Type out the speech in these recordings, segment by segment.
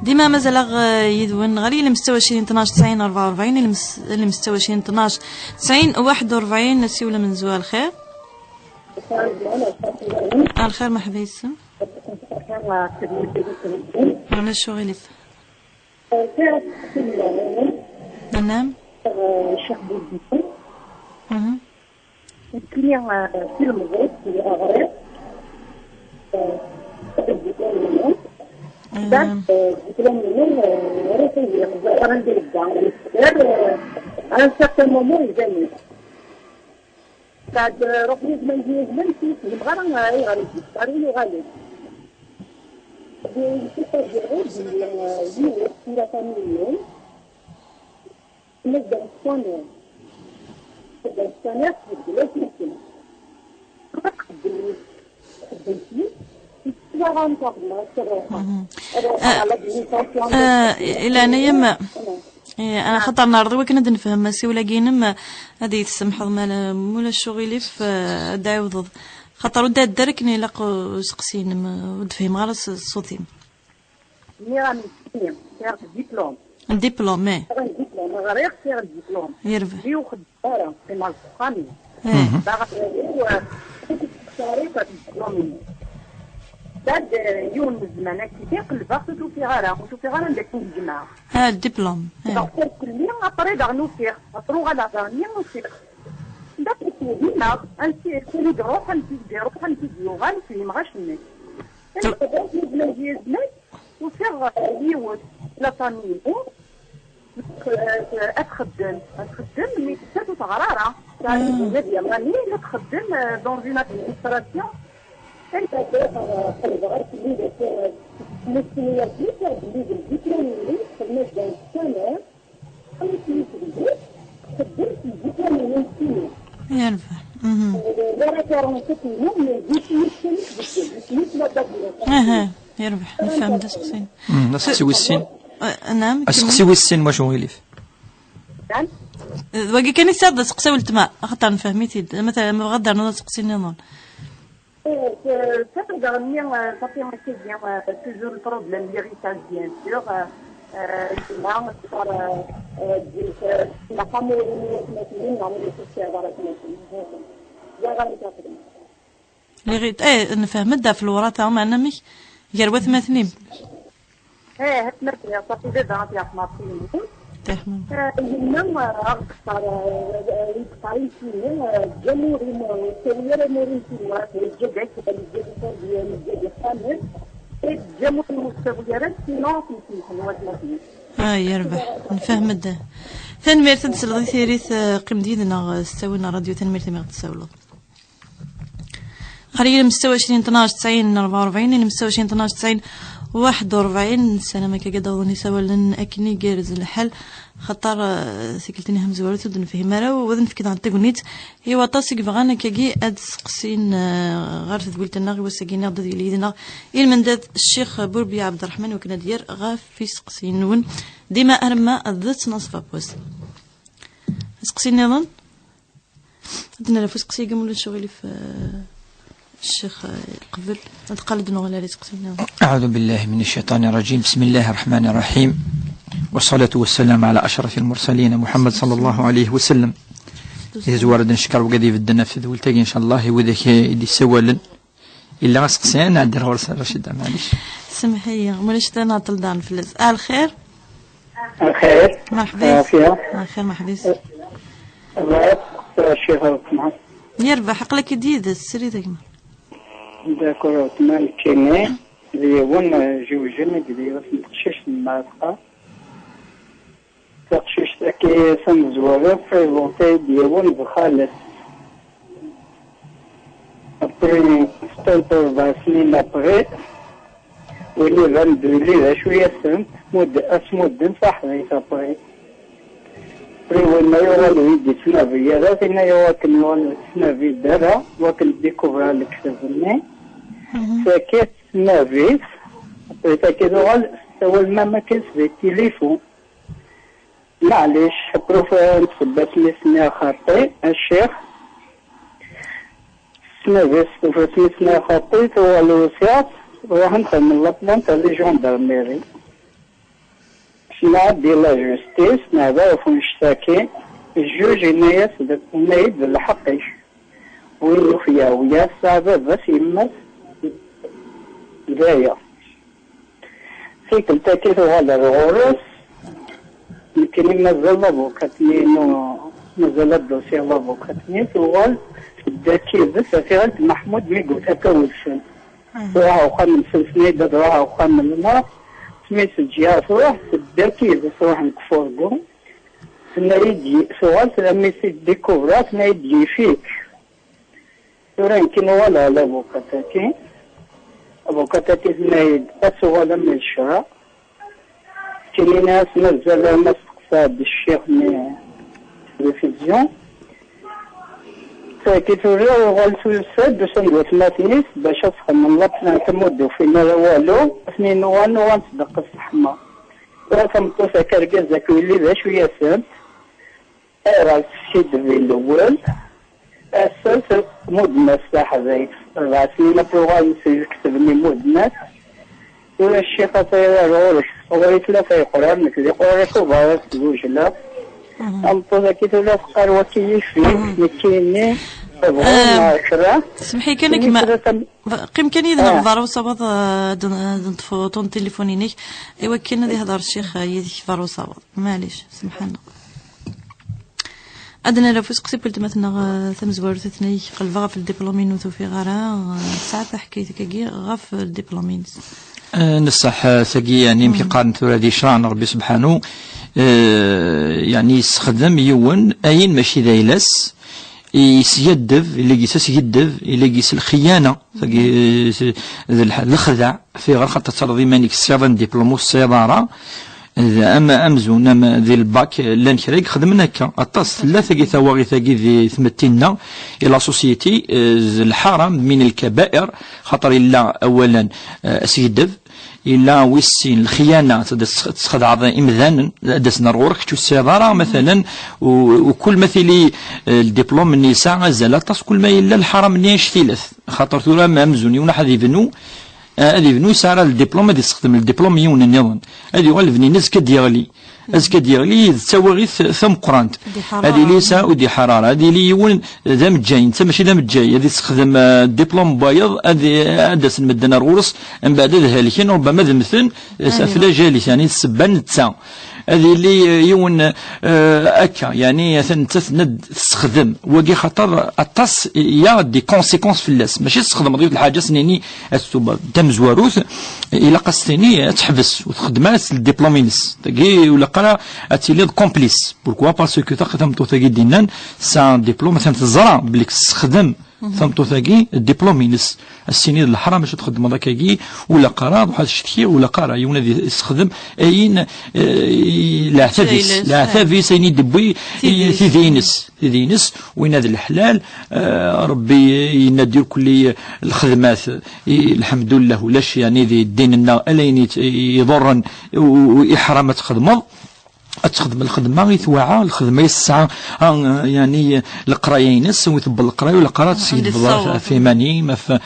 ديما مازال يدون غير اللي مستوى 20 12 90 44 اللي مستوى 20 12 90 41 نسيوله من زوال الخير. الخير مرحبا يسم. انا شو غليت نعم الشيخ بوزيد كليا في المغرب في الأغرب بعد الدبلوم منهم ورثي غندير الدعم على un certain moment يجاني بعد ربي زمان زمان في المغرب غير غادي غادي نبدأ الصانع الصانع في البلاد يمكن إلا أنا يما أنا خطر نرضي وكنا نفهم ماسي ولا كينم هذه تسمح مال مولا الشغل في داوض خطر ودا دركني لاقو سقسين ودفهم غير صوتي ميرامي ديبلوم الدبلوم الدبلوم غير سير الدبلوم يرفع بيو خدامه في مالفقامي باغا طريقه الدبلوم بعد يوم من الزمان كي قلبها وشوفي غير عندك الجماعه ها الدبلوم دكتور كليا ابري دغنو فيه اطرو غادا غانيا وسير داك الكلمه انت كلي دروح انت ديرو انت ديوغان في مغاشني انت بدات من جيزنك وفيغ يوت لا فاميل اتخدم مي تساتو تغراره يعني ناديه ماني لا تخدم دون اون ادمنستراسيون انت تقدر تدير مسؤوليه كبيره تدير الدبلوم اللي خدمت دون السنه خليتي تدير خدمت الدبلوم اللي ينفع يربح نفهم دسقسين نسقسي والسين نعم اسقسي والسين واش هو يلف نعم واقي كان يساد سقسي والتماء خاطر نفهميتي مثلا ما غدر نسقسي نظن تقدر نيا صافي ما كيدير توجور البروبليم ليغيتاج بيان سور لا صار لا فاميلي مثلا نعمل اللي غيت نفهم الدا في الوراثه هما انا مش جروه ثمانين هات مرتي صافي دابا غادي عطماطين تحمل اليوم اكثر يقطعين جمهوري سير موريتي الجدك ديال الجدك خامس الجمهور المستويات سينو في الواد يربح نفهم الدا ثاني تدسل ثيريث قيم ديدنا استوينا راديو ثاني ما غتساولو قريب مستوى 20 12 90 44 اللي مستوى 20 12 90 41 سنه ما كيقدروني سوا لن اكني جارز الحل خطر سكلتني هم زوارت ودن فهمها وذن فكيت عن تقنيت هي وطاسك بغانا كاكي اد سقسين غير تدويلتنا غير وساكينا ضد يدنا المنداد الشيخ بوربي عبد الرحمن وكنا دير غاف في سقسين نون ديما ارما ضد نصف بوس سقسين نظن عندنا لفوس قسي قملوا شغلي في الشيخ قبل نتقلد نغلا لي سقسين. أعوذ بالله من الشيطان الرجيم. بسم الله الرحمن الرحيم، والصلاة والسلام على أشرف المرسلين محمد صلى الله عليه وسلم. يزوارد نشكر وقدي بدنا في ذول تاقي إن شاء الله وذاك يدي سوالا إلا غسقسين عندي غرس رشيدة معليش سمحية موليش تانا طلدان في اللز. الخير الخير مرحبا الخير مرحبا الله الشيخ محمد يربح عقلك جديد السري داكما داكور تمام كيني اليوم جوجنا ديال نقشش المعرفة تقشش تاكي سنزوالو في الوطي ديالون بخالص أبري 4 سنين أبري ولي غندولي شوية سنت مدة صاحبي أبري وين يوالو يدي سنافي هذا فينا يواكل نوال سنافي دارا واكل ديكوفرا الكتابني فكيت سنافي فكيت نوال سوال ما كنسبي التليفون معليش بروفا نتفبت لي سنة خاطي الشيخ سنافي ستوفت سنة خاطي توالو سياط وراح نخدم لابلان تاع لي جوندارميري نعدي لا جوستيس نهضر ونشتكي الجوج هنايا نايد الحقي وين فيها ويا صعبة بس يمس دايا فيك التاكيد على الغرس يمكن مازال لافوكاتني مازال الدوسي لافوكاتني تغال الداكي بس في محمود ميقو تكوشن روح وخمن سلسني داد روح وخمن الماء سميت الجهاز روح الداكي بس روح نكفورقو نايدي سؤال لما ديكوفرات نايدي فيك يمكن ولا لافوكاتاتي افوكاتاتي نايد اسوال من الشرع كاين ناس مازال ما استقصاد الشيخ من التلفزيون كيتوري غالتو يسد باش ندوز ماتنيس باش تخمم لابنا تمدو فينا والو اثنين وان صدق الصحمة وتمطوسا كركزا كويلي ذا شوية سد راه الشيد في الاول السلسل مدنس تاع زيت 4 سنين بروغرام يكتبني مدنس ولا الشيخ طير روش وغير ثلاثة يقرأ مثل يقرأ كوبا زوج لا أمطوزا كي تولى فقار وكيف مكيني سمحي كانك ما قيم كان يدنا نظر وصابط نطفو طون تليفونينيك ايوا كاين هذه هضر الشيخ يديك فار وصابط معليش سمحنا عندنا لو فوسق سيبلت مثلا ثمزور ثني قلبها في الدبلومين وثوفي غرا ساعات حكيت كي غاف الدبلومين نصح ثقي يعني يمكن قارن هذه شرعنا ربي سبحانه يعني يستخدم يون اين ماشي دايلس يسيدف اللي يسس يدف اللي يس الخيانه الخدع في غير خاطر ترضي مانيك الصيادة دبلوم الصيادة اما امزون اما ذي الباك لان كريك خدمنا هكا اطاس ثلاثه كي ثواغي ثاقي ذي ثمتنا الى سوسيتي الحرام من الكبائر خاطر الا اولا سيدف إلا ويسين الخيانة تخدع إمذانا دسنا رغورك تشو السيارة مثلا وكل مثلي الدبلوم النساء زالطاس كل ما إلا الحرام نيش ثلاث خاطر ثورا ما مزوني ونا حد يبنو هذه بنو يسعر الدبلوم هذه يستخدم الدبلوم يون النظام هذه هو الفني نزكا ديالي أزكا ديالي تساوي ثم قرانت هذه ليسا ودي حرارة هذه لي يون ذا متجاي انت ماشي ذا متجاي هذه تستخدم الدبلوم بايض هذه أدس المدنا رورس من بعد هذا لكن ربما ذا مثل فلا جالس يعني السبان تسا هذه اللي يون أكا يعني تسند تستخدم وكي خاطر الطاس يا دي كونسيكونس في اللاس ماشي تستخدم ضيف الحاجة سنيني السوبر تم زواروث إلا قصتني تحبس وتخدمات الدبلومينس تاكي ولا قرا اتيلي كومبليس بوركوا باسكو تخدم تو تاكي دينان سان ديبلوم مثلا تزرع بليك تستخدم ثمتو ثاقي الدبلومينس السنين الحرام باش تخدم هذاكي ولا قرا واحد الشتكي ولا قرا يونا يستخدم اين لا ثافيس اين يدبي في دينس وين هذا الحلال ربي ينادي كل الخدمات الحمد لله ولاش يعني ذي ديننا الين يضرن واحرام تخدم تخدم الخدمه يتوعى الخدمه الساعه يعني القرايه ينس ويثبل القرايه ولا قرات تسيد فضا في ماني ما في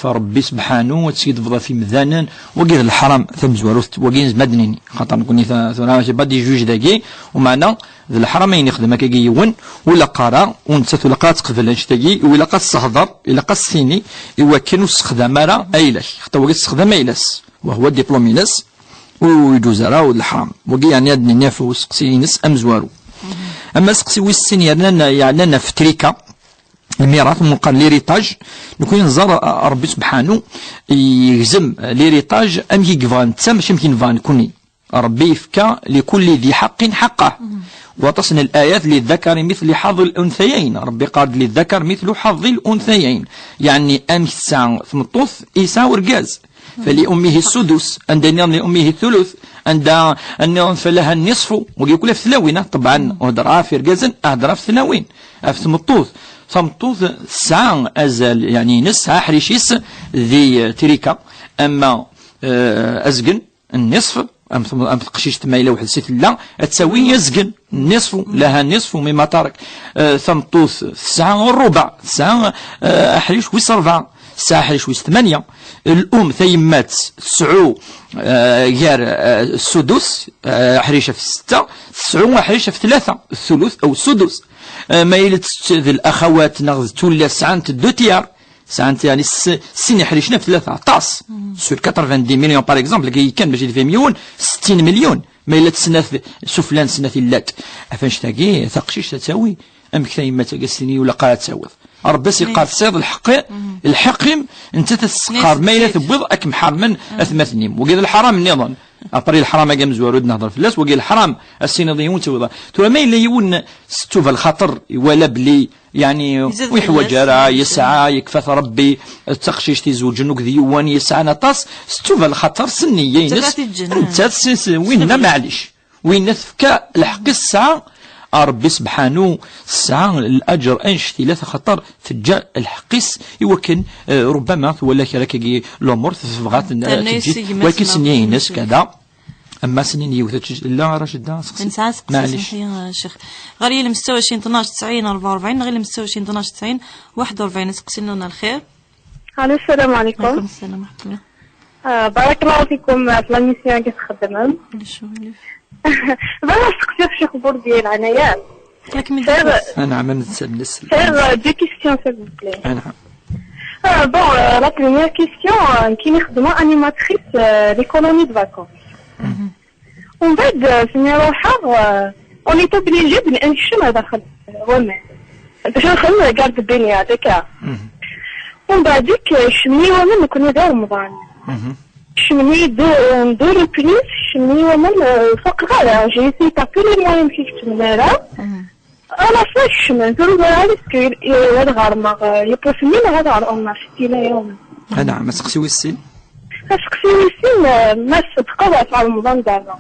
ربي سبحانه وتسيد فضا في مذانا وكيد الحرام ثم زواروت وكين مدنيني خاطر نكوني ثنا بادي جوج داكي ومعنا ذا الحرمين يخدم هكا يون ولا قرا ونت ولا قات تقبل نشتاكي ولا قات تهضر الا قات ثيني ايوا كانوا استخدام راه ايلاش حتى هو استخدام ايلاس وهو دبلومينس ويجوزرا والحرام وقي يعني هاد النافو سقسي نس امزوارو اما سقسي ويسين يعني في تريكا الميراث من قال ليريتاج نكون نزار ربي سبحانه يهزم ليريتاج ام يكفان تسا ماشي يمكن فان كوني ربي يفكى لكل ذي حق حقه وتصن الآيات للذكر مثل حظ الأنثيين ربي قال للذكر مثل حظ الأنثيين يعني أمس ساعة ثمطوث إيسا ورقاز فلأمه السدس عندنا لأمه الثلث عند أن فلها النصف ويقول في ثلاوين طبعا وهدرها في رقازا أهدرها في ثلاوين ثمطوث ساعة أزل يعني نسعة حريشيس ذي تريكا أما أزقن النصف أم تقشيش تمايلة واحد ست لا تساوي يزقن نصف لها نصف مما ترك ثمطوث ساعة والربع ساعة أحريش ويس 4 الساعة 11:08 الأم ثيمات 9 غير السدس حريشة في 6 9 حريشة في 3 الثلث أو السدس ما يلت الأخوات نغز تولي ساعة 2 تيار ساعة يعني السن حريشنا في 13 سور 90 مليون باغ اكزومبل كي كان باش يدفع مليون 60 مليون ما إلا تسنى سفلان سنة اللات أفاش تاقي ثقشيش تساوي أمك ثيما تاقسيني ولا قالت تساوي ربي سيقال تصيد الحقيم انت تسقار ما إلا تبوض أكم حرما أثمثنيم وقيل الحرام النظام أبري الحرام أقام زوارود نهضر في اللاس وقيل الحرام السينضيون توضا ترى ما إلا يون ستوفا الخطر ولا بلي يعني ويحوج راه يسعى يكفث ربي التقشيش تيزوج جنوك ديوان يسعى نطاس ستوفا الخطر سنيين انت وين معليش وين نثفك الحق الساعة ربي سبحانه الساعة الأجر أنشتي لا خطر تجا الحقيس يوكن ربما ولا كراكي الأمور تفغات تجي ولكن سنين ناس كذا أما سنين يوثج لا راشد معليش شيخ غير المستوى 12 90 44 غير المستوى 12 90 41 سقسينا لنا الخير. الو السلام عليكم. وعليكم السلام ورحمة الله. بارك الله فيكم في لاميسيون اللي تخدمهم. بلا سقسي في شي خبر ديال عنايات. أنا عم نسأل فير دي كيستيون سيل فو بلي. أنا بون لا بروميير كيستيون كي نخدموا انيماتريس ليكولوني دو فاكونس. ومن بعد في نروحها اوني اوبليجي بنمشي هذا خدمه وما باش نخدم كارد بيني هذاك. ومن بعديك شميوه من كنا داو رمضان. شمني ندور بليس شمني ومن فوق غالا جي سي تابي لي موين كي كتمنارا انا فاش من دور غالا سكي هذا غارما يبوسني هذا على امنا شتينا يوم. انا ما سقسيو السن سقسيو السن ما صدقوا في رمضان دابا.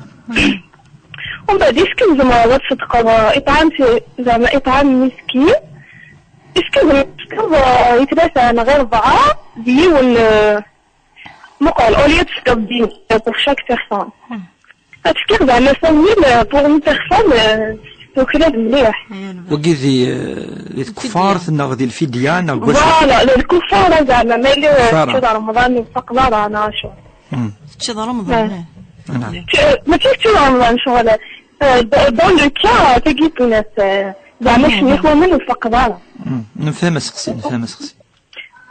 ومن بعد يسكن زعما صدقوا اطعام زعما اطعام مسكين يسكن يتباسى انا غير 4 ديال مقال أوليت تقدم pour chaque personne. أتفكر زعما 100,000 pour une personne وكلاد مليح. وكذي الكفار ناخذ الفيديا ناخذ. فوالا الكفار زعما ما اللي شهر رمضان يفقنا رانا شو. شهر رمضان. ما تيجي رمضان شغل دون لو كا تجيب ناس زعما شنو يخلو منه فقدارة. نفهم سقسي.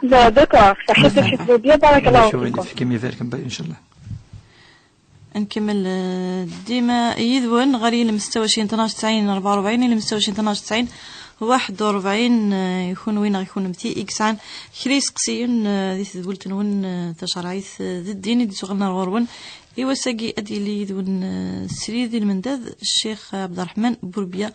لا دكا صحيت الحفظ بيا بارك الله فيكم. كم يفارق ان شاء الله. نكمل ديما يذون غير المستوى 12 90 44 المستوى 12 90 41 يكون وين يكون متي اكس عن خريس قسيون ذي تدولت نون تشرعيث ذي الدين دي شغلنا الغرون ايوا ساقي ادي لي يذون السريد المنداذ الشيخ عبد الرحمن بوربيا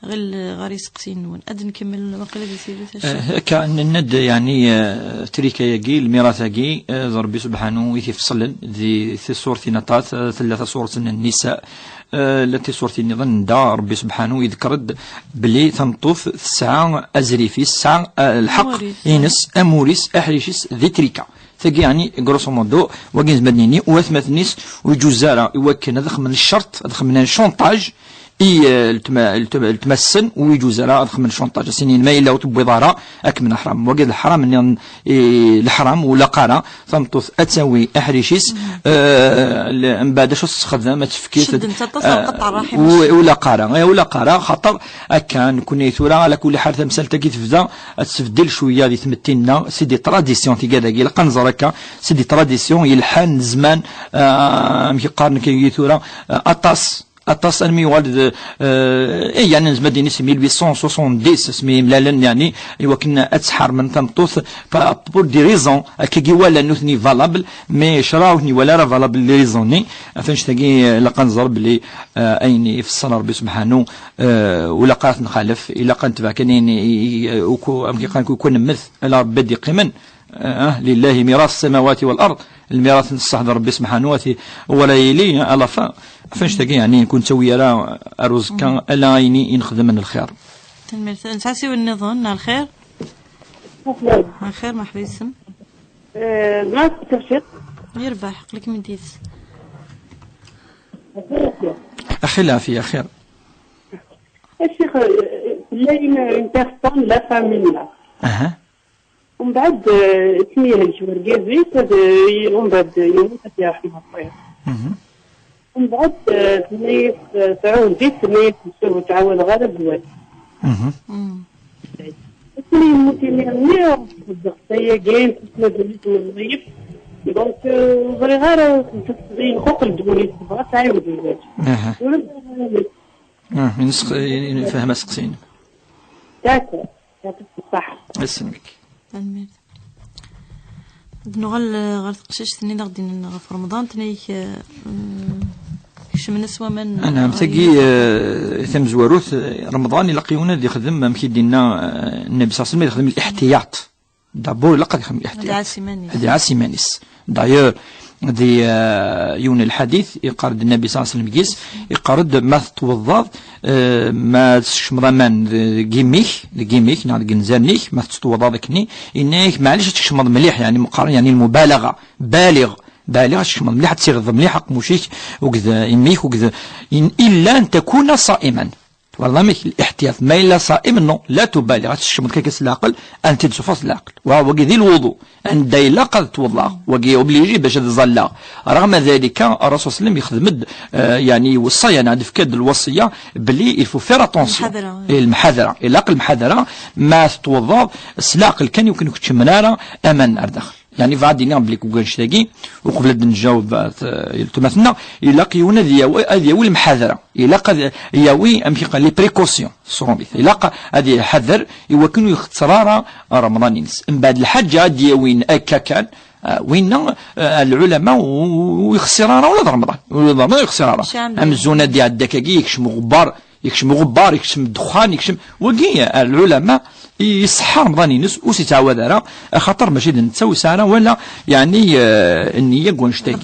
غريس قسين نون اد نكمل باقي لي كان الند يعني تريكاياكي الميراثاكي ربي سبحانه يفصل ذي صورة نطات 3 صورة النساء التي صورتي نظن دا ربي سبحانه يذكرد بلي تنطوف الساعة أزريفي الساعة الحق ينس أموريس أحريشيس ذي تريكا ثقي يعني غروسو مودو وكين زمدنيني وثمث نيس ويجوزارا يوكن هذا من الشرط هذا من الشونطاج التمسن ويجوزارا هذا من الشونطاج سنين ما إلا وتبوضارا أكمن حرام وقد الحرام من الحرام ولا قارا تنطوث أتساوي أحريشيس من بعد شو استخدم ما تفكيت ولا قارا خاطر كان كنا ثورا على كل حال تمثال تكي تفدا تسفدل شويه دي تمتينا سيدي تراديسيون تي كذا كي قنزركا سيدي تراديسيون يلحن زمان مي قارن كي ثورا أطاس أنمي والد يعني زمديني سي 1870 سمي ملالن يعني يوكن أتسحر من تنطوث بور دي ريزون كي ولا نوثني فالابل مي شراوثني ولا راه فالابل لي ريزوني فاش تاقي لقنزر بلي أيني في الصلاة ربي سبحانه ولا قالت نخالف إلا قنت كانين وكو أم كي قان يكون مثل على ربي دي قيمن لله ميراث السماوات والأرض الميراث نستحضر ربي سبحانه ولا يلي ألفا فاش تاقي يعني نكون سوي راه أروز كان ألا يني ينخدم من الخير نساسي والنظام الخير الخير ما حبيسم ما تفشط يربح لك من ديس أخي لا في خير الشيخ لا une personne la famille là أها ومن ومن بعد سميه الجوار كازيت ومن بعد يموت يا رحمه الله. ومن بعد سميه تعاود زيت سميه تعاود غير بواد. سميه موتيني الضغطيه كاين كيما قلت وظيف دونك بغي غير ينخوق الدولي تبغى تعاود الزواج. فهم سقسين. داكور صح. اسمك. غير تقشيش ثاني غادي في رمضان ثاني كش من نسوى من انا متقي ثم زواروث رمضان يلقيونا اللي يخدم مكيدينا النبي صلى الله عليه وسلم يخدم الاحتياط دابور لقد يخدم الاحتياط هذه عاسيمانيس دايور دي يون الحديث يقارد النبي صلى الله عليه وسلم يقيس يقارد ما توضض ما تشمضمان جيميك نعم جنزانيك ما تتوضض كني انك معليش تشمض مليح يعني مقارنة يعني المبالغة بالغ تشمض مليح تصير مليح قموشيك وكذا يميك وكذا إلا أن تكون صائما والله ميك الاحتياط ما إلا صائم نو لا تبالغ تشمض كيكس العقل أن تدسفص العقل وهو ذي الوضوء أن دايلا قد توضا وكي أوبليجي باش تظل رغم ذلك الرسول صلى الله عليه وسلم يخدم يعني وصية أنا في كاد الوصية بلي يلفو فير اتونسيون المحاذرة العقل المحاذرة ما توضا العقل كان يمكن تشمنارا أمان أردخل يعني فادي نعم بليك وقالش تاقي وقبل نجاوب يلتمثنا يلاقيونا دياوي المحاذرة يلاقى ياوي أمشي لي بريكوسيون صرومبيث يلاقى هذه حذر يوكنوا يختصرارا رمضان ينس من بعد الحاجة دياوين أكا كان وين العلماء ويخسرارا ولا رمضان يخسرارا أمزونا دي الدكاكي يكشموا غبار يكشم الدخان يكشم وكي العلماء يصحى رمضان ينس وسيتعود على خاطر ماشي نتساوي ساعه ولا يعني النيه كونشتي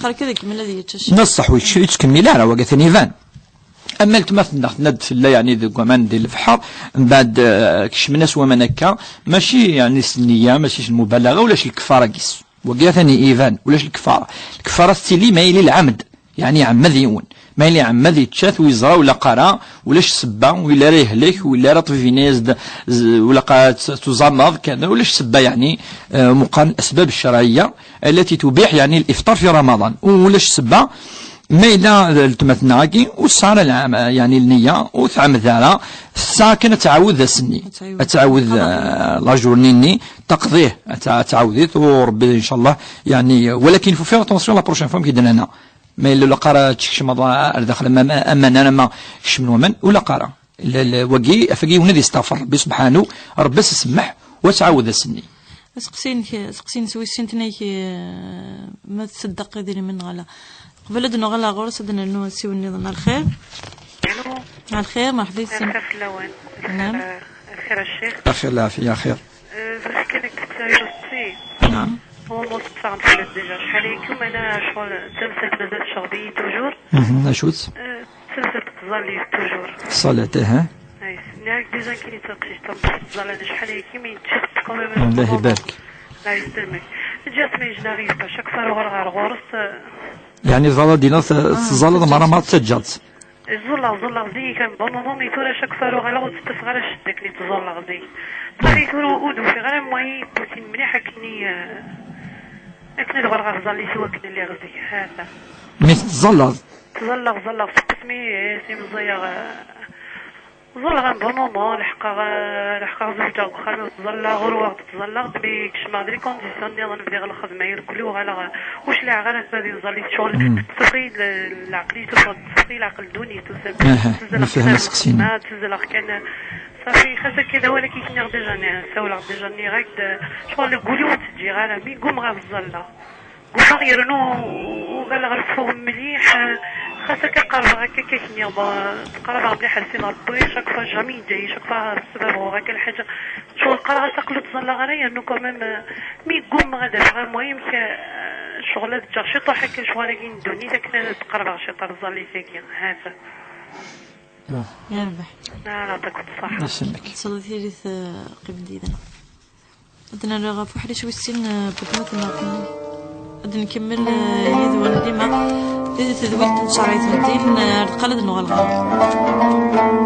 نصح ويتكمل على وقت ثاني فان اما التمثل ند في الله يعني ذو كمان ديال البحر من بعد كش من الناس ومنكا ماشي يعني النيه ماشي المبالغه ولا شي الكفاره كيس وكا ثاني ايفان ولا شي الكفاره ستيلي مايلي العمد يعني عمد يون ما اللي عمد يتشاث ويزرا ولا قرا ولاش سبا ولا ريهلك ولا رطب فينيز ولا قات تزمض كذا ولاش سبا يعني مقارن الاسباب الشرعيه التي تبيح يعني الافطار في رمضان ولاش سبا ما إلا التمثناكي والسعر يعني النية وتعمد الساعة كانت تعاود السني تعاود لاجورنيني تقضيه تعاوديت وربي إن شاء الله يعني ولكن في اتونسيون لا بروشين فوا كيدير لنا ما إلا قرا تشكش مضى داخل أما أنا ما كشمن ومن ولا قرا وقي أفقي ونادي استغفر ربي سبحانه ربي سمح وتعاود السني سقسين سوي سنتني ما تصدق ديري من غلا قبل دنا غلا غرس دنا نو سيو نظن الخير على الخير مرحبا الخير في اللوان نعم الخير الشيخ الخير العافية خير كانك تسيرتي نعم هو مستعد في ديجا شحال يكون انا شغل سلسله مازال شغلي توجور اشوت سلسله تظلي توجور صلاته ها اي ناك ديجا كي تقشي تظل شحال يكون من تشفت كوميم الله يبارك لا يسلمك جات مي جناريف شاك فار غرس يعني الظلة دينا الظلة مرة ما تسجلت زلا زي كان بابا يتورا شاك فارو غلا تستفغر شدك لي تزلا زي صافي تورو ودو في غير موي بوتين مليحه كني اكن دغور غزال لي سوا كن اللي غزي هذا مثل تزلا سمي مزيا زلا بون مومون لحقا زوجة وخامة تزلا غروة تزلا بيك شما دري كونديسيون ديال نبدا غلا خدمة يركلو غلا واش لا غير هادي نزالي شغل تفري العقلي تفري العقل دوني تزل كان صافي خاصك كذا ولكن كنا ديجا نساو ديجا نيغاك شغل قولي تجي غالا مي قوم غا الزلا قوم غيرنو وغالا غرفو مليح خاصك قرب هكا كيكني تقرب مليح لسين ربي شاك فوا جامي جاي شاك فوا السبب هو هكا الحاجه شغل قرا تقلو تزلا غير انه كمان مي قوم غادا المهم شغل تجا شي طاح هكا شغل كاين دوني داك تقرب شي طار زالي فيكي هذا يربح لا يعطيك الصحة يسلمك صليتي لي قبل ديدا بدنا نغا فحري شوي السن بطمة بدنا نكمل يدوان ديما ديما تدويت شرعيت مدين القلد نغلغا